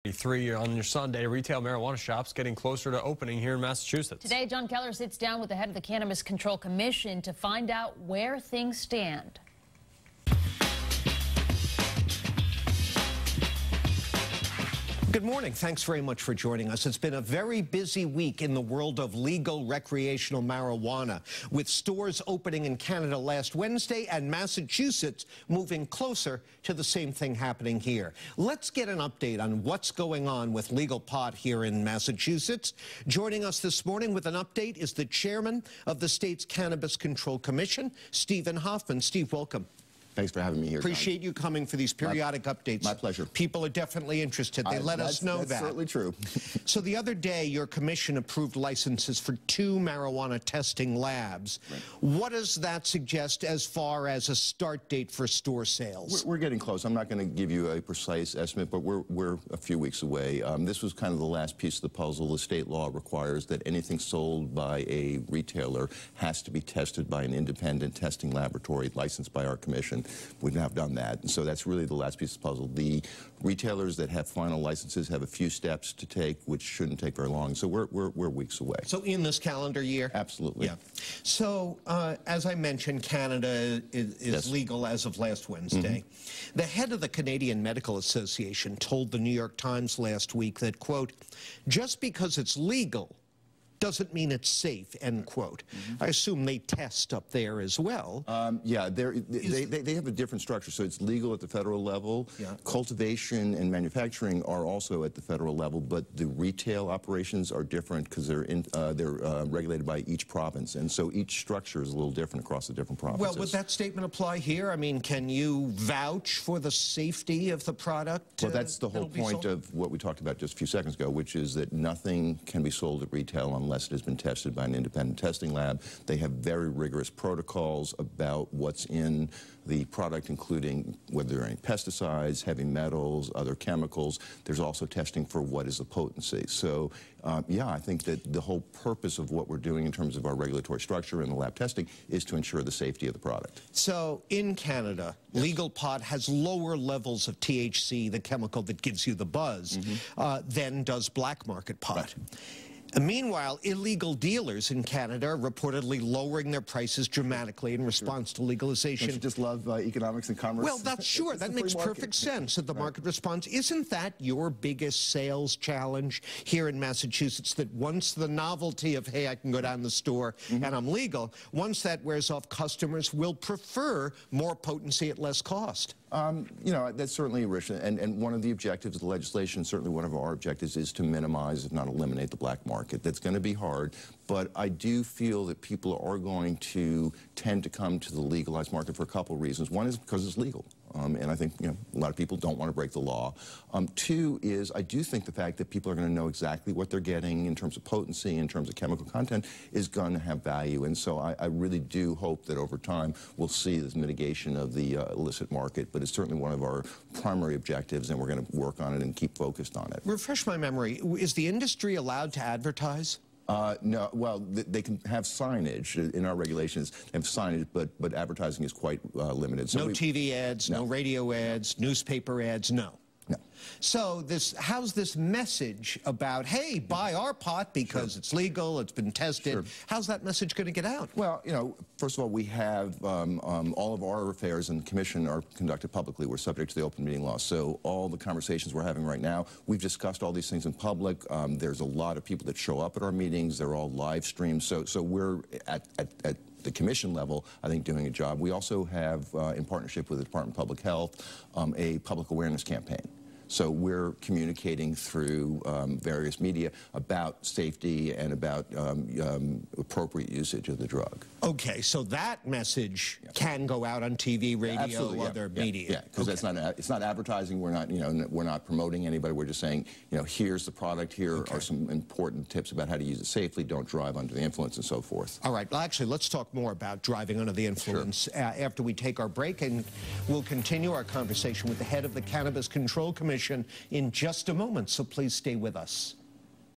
3 on your Sunday, retail marijuana shops getting closer to opening here in Massachusetts. Today, Jon Keller sits down with the head of the Cannabis Control Commission to find out where things stand. Good morning. Thanks very much for joining us. It's been a very busy week in the world of legal recreational marijuana, with stores opening in Canada last Wednesday and Massachusetts moving closer to the same thing happening here. Let's get an update on what's going on with legal pot here in Massachusetts. Joining us this morning with an update is the chairman of the state's Cannabis Control Commission, Stephen Hoffman. Steve, welcome. Thanks for having me here, Appreciate you coming for these periodic updates. My pleasure. People are definitely interested. They let us know that. That's certainly true. So the other day, your commission approved licenses for 2 marijuana testing labs. Right. What does that suggest as far as a start date for store sales? We're getting close. I'm not going to give you a precise estimate, but we're a few weeks away. This was kind of the last piece of the puzzle. The state law requires that anything sold by a retailer has to be tested by an independent testing laboratory licensed by our commission. We have done that, and so that's really the last piece of the puzzle. The retailers that have final licenses have a few steps to take, which shouldn't take very long. So we're weeks away. So in this calendar year? Absolutely. Yeah. So as I mentioned, Canada is Yes. legal as of last Wednesday. The head of the Canadian Medical Association told the New York Times last week that, quote, just because it's legal doesn't mean it's safe, end quote. I assume they test up there as well. Yeah, they have a different structure. So it's legal at the federal level. Yeah. Cultivation and manufacturing are also at the federal level, but the retail operations are different because they're regulated by each province, and so each structure is a little different across the different provinces. Well, would that statement apply here? I mean, can you vouch for the safety of the product? Well, that's the whole point of what we talked about just a few seconds ago, which is that nothing can be sold at retail unless it has been tested by an independent testing lab. They have very rigorous protocols about what's in the product, including whether there are any pesticides, heavy metals, other chemicals. There's also testing for what is the potency. So, yeah, I think that the whole purpose of what we're doing in terms of our regulatory structure and the lab testing is to ensure the safety of the product. So, in Canada, yes, legal pot has lower levels of THC, the chemical that gives you the buzz, than does black market pot. Right. Meanwhile, illegal dealers in Canada are reportedly lowering their prices dramatically in response to legalization. Don't you just love economics and commerce? Well, that's sure. That makes perfect sense that the market responds. Isn't that your biggest sales challenge here in Massachusetts, that once the novelty of, hey, I can go down the store and I'm legal, once that wears off, customers will prefer more potency at less cost? You know, that's certainly a risk, and one of the objectives of the legislation, certainly one of our objectives, is to minimize, if not eliminate, the black market. That's going to be hard, but I do feel that people are going to tend to come to the legalized market for a couple of reasons. One is because it's legal. And I think, you know, a lot of people don't want to break the law. 2 is, I do think the fact that people are going to know exactly what they're getting in terms of potency, in terms of chemical content, is going to have value. And so I really do hope that over time we'll see this mitigation of the illicit market. But it's certainly one of our primary objectives, and we're going to work on it and keep focused on it. Refresh my memory. Is the industry allowed to advertise? No, well, they can have signage in our regulations. They have signage, but advertising is quite limited. So no TV ads, no radio ads, newspaper ads, no. No. So how's this message about, hey, buy our pot because it's legal, it's been tested, how's that message going to get out? Well, you know, first of all, we have all of our affairs in the commission are conducted publicly. We're subject to the open meeting law. So all the conversations we're having right now, we've discussed all these things in public. There's a lot of people that show up at our meetings. They're all live streamed. So we're at the commission level, I think, doing a job. We also have, in partnership with the Department of Public Health, a public awareness campaign. So we're communicating through various media about safety and about appropriate usage of the drug. Okay, so that message can go out on TV, radio, other media. Yeah, because it's not advertising. We're not, you know, we're not promoting anybody. We're just saying, you know, here's the product. Here are some important tips about how to use it safely. Don't drive under the influence, and so forth. All right. Well, actually, let's talk more about driving under the influence after we take our break, and we'll continue our conversation with the head of the Cannabis Control Commission in just a moment, so please stay with us.